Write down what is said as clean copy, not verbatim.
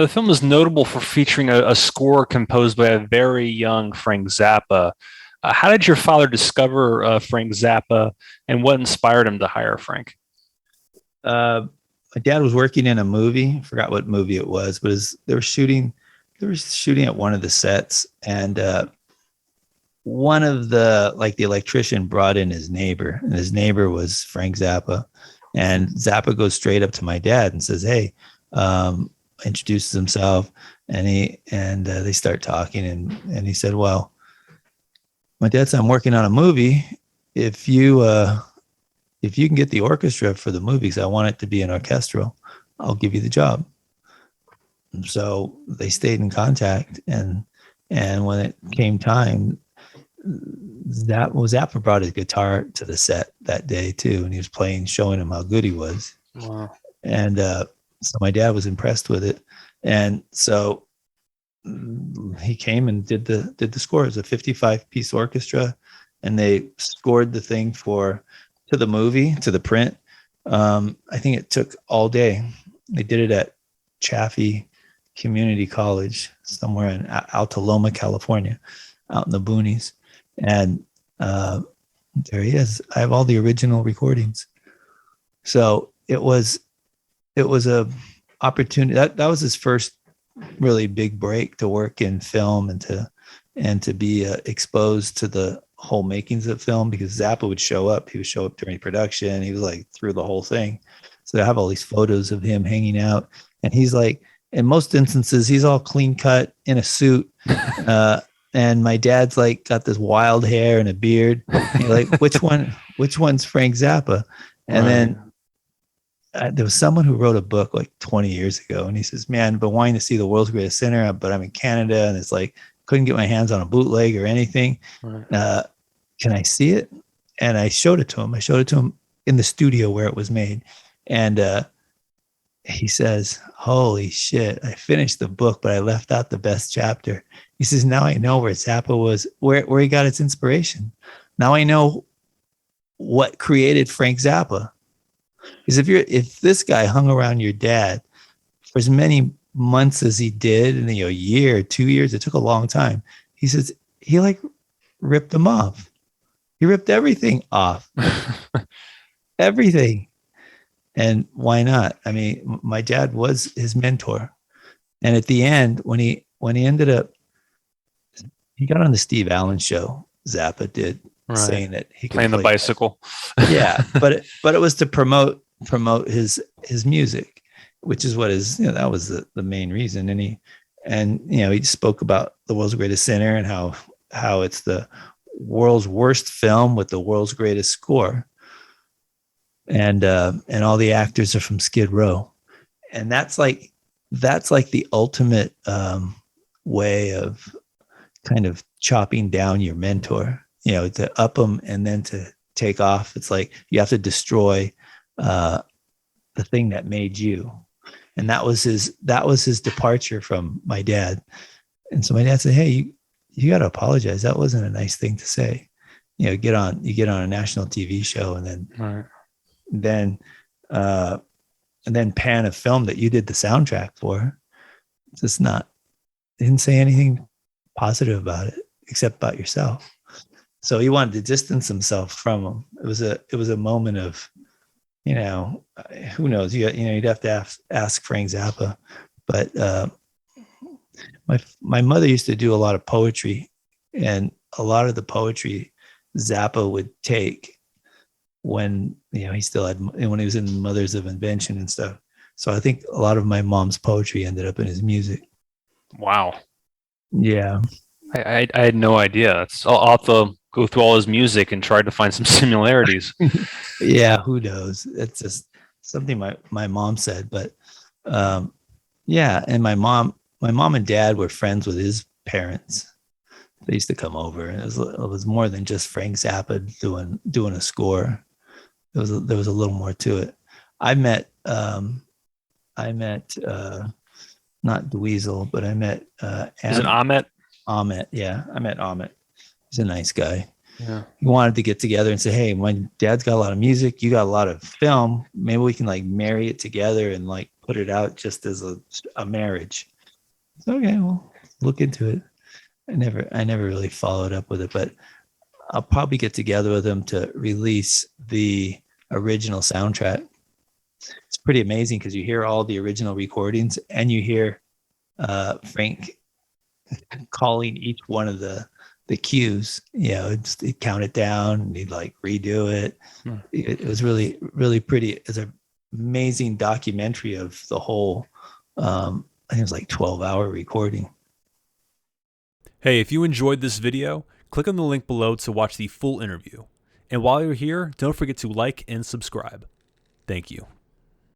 The film is notable for featuring a score composed by a very young Frank Zappa. How did your father discover Frank Zappa, and what inspired him to hire Frank? Uh, my dad was working in a movie. I forgot what movie it was, but they were shooting at one of the sets, and one of the electrician brought in his neighbor, and his neighbor was Frank Zappa. And Zappa goes straight up to my dad and says, "Hey," introduces himself, and they start talking, and he said, "Well, my dad said I'm working on a movie. If you can get the orchestra for the movie, because I want it to be an orchestral, I'll give you the job." And so they stayed in contact, and when it came time, Zappa brought his guitar to the set that day too, and he was playing, showing him how good he was. Wow. And so my dad was impressed with it, and so he came and did the score. It was a 55-piece orchestra, and they scored the thing to the movie, to the print. I think it took all day. They did it at Chaffee Community College somewhere in Altaloma, California, out in the boonies. And there he is. I have all the original recordings. So it was a opportunity. That was his first really big break, to work in film and to be exposed to the whole makings of film, because Zappa would show up. He would show up during production. He was like through the whole thing. So I have all these photos of him hanging out, and he's like, in most instances, he's all clean cut in a suit. And my dad's like got this wild hair and a beard. And you're like, which one's Frank Zappa? And then there was someone who wrote a book like 20 years ago, and he says, "Man, I've been wanting to see The World's Greatest Sinner, but I'm in Canada, and it's like, couldn't get my hands on a bootleg or anything. Can I see it?" And I showed it to him. I showed it to him in the studio where it was made. And he says, "Holy shit, I finished the book, but I left out the best chapter." He says, "Now I know where Zappa was, where he got its inspiration. Now I know what created Frank Zappa." Because if this guy hung around your dad for as many months as he did, in a year, 2 years, it took a long time. He says he like ripped them off. He ripped everything off. Everything. And why not? I mean, my dad was his mentor. And at the end, when he ended up, he got on the Steve Allen show, Zappa did, saying that he could playing the bicycle. Yeah, but it was to promote his music, which is what that was the main reason. And he spoke about The World's Greatest Sinner and how it's the world's worst film with the world's greatest score. And all the actors are from Skid Row. And that's like the ultimate way of kind of chopping down your mentor, to up them and then to take off. It's like you have to destroy the thing that made you. And that was his departure from my dad. And so my dad said, "Hey, you got to apologize. That wasn't a nice thing to say. You get on a national TV show and then pan a film that you did the soundtrack for. It's just not, didn't say anything positive about it except about yourself." So he wanted to distance himself from him. It was a moment of, who knows? You'd have to ask Frank Zappa. But my mother used to do a lot of poetry, and a lot of the poetry Zappa would take when he still had, when he was in Mothers of Invention and stuff. So I think a lot of my mom's poetry ended up in his music. Wow. Yeah. I had no idea. I'll have to go through all his music and try to find some similarities. Yeah, who knows? It's just something my mom said. But yeah, and my mom and dad were friends with his parents. They used to come over, and it was more than just Frank Zappa doing a score. There was a little more to it. I met not Dweezil, but I met Is it Ahmet? Ahmet, yeah, I met Ahmet. He's a nice guy. Yeah. He wanted to get together and say, "Hey, my dad's got a lot of music, you got a lot of film. Maybe we can like marry it together and like put it out just as a marriage." So, okay, well, look into it. I never really followed up with it, but I'll probably get together with them to release the original soundtrack. It's pretty amazing because you hear all the original recordings and you hear Frank calling each one of the cues. He'd count it down and he'd like redo it. Hmm. It was really pretty. It's an amazing documentary of the whole. I think it was like 12-hour recording. Hey, if you enjoyed this video, click on the link below to watch the full interview. And while you're here, don't forget to like and subscribe. Thank you.